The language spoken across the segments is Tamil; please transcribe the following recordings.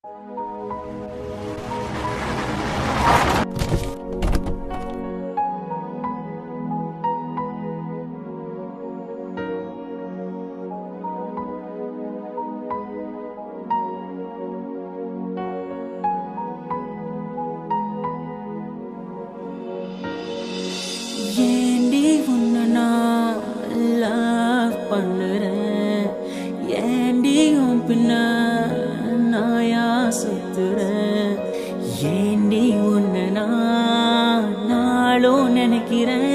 ஏண்டி உன்னை நான் லவ் பண்ணுறேன், ஏண்டி உன் பின்ன நாயா சுத்துறேன், ஏண்டி உன்னை நான் நாளும் நினைக்கிறேன்,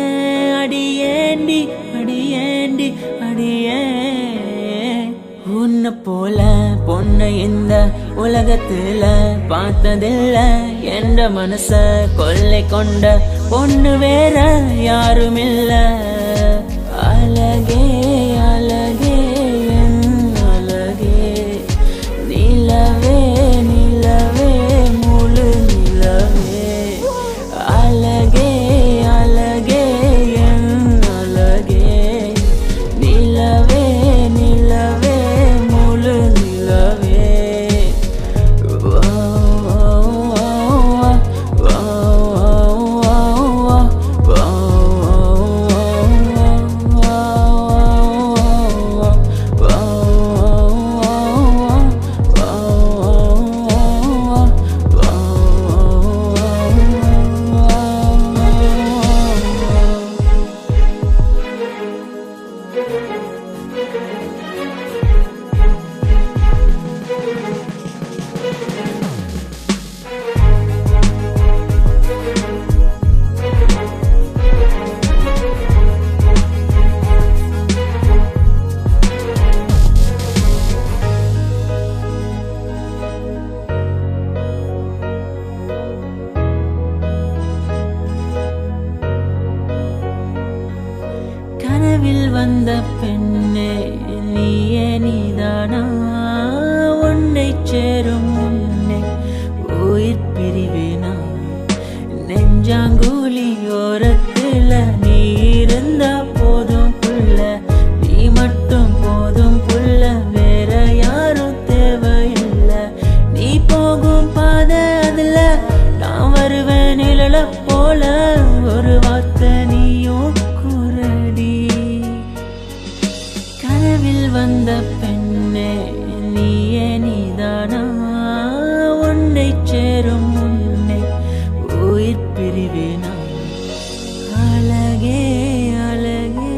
அடியேண்டி அடியேண்டி அடியே. உன்னை போல பொண்ணை இந்த உலகத்துல பார்த்ததில்ல, என்ற மனச கொள்ளை கொண்ட பொண்ணு வேற யாருமில்ல. அழகே அழகே என் அழகே, நிலவே நிலவே முழு நிலவே. அழகே அழகே என் அழகே, நிலவே நிலவே முழு நிலவே. கனவில் வந்த பெண்ணே நீயே நீதானா, உன்னை சேரும் முன்னே உயிர் பிரிவேனா. நெஞ்சாங்குழி ஓரத்துல நீ இருந்தா போதும் புள்ள, நீ மட்டும் போதும் புள்ள, வேற யாரும் தேவையில்லை. நீ போகும் பாதை அதுல நான் வருவேன் நிழல போல, ஒரு வார்த்தை நீயும் குரடி. கனவில் வந்த பெண்ணே நீயே நீதானா, உன்னை சேரும் முன்னே உயிர் பிரிவேனா. அழகே அழகே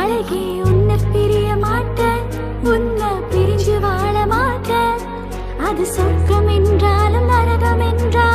அழகே, உன்னை பிரிய மாட்டேன், உன்னை பிரிஞ்சு வாழ மாட்டேன். அது சொர்க்கம் என்றாலும் நரகம் என்றாலும்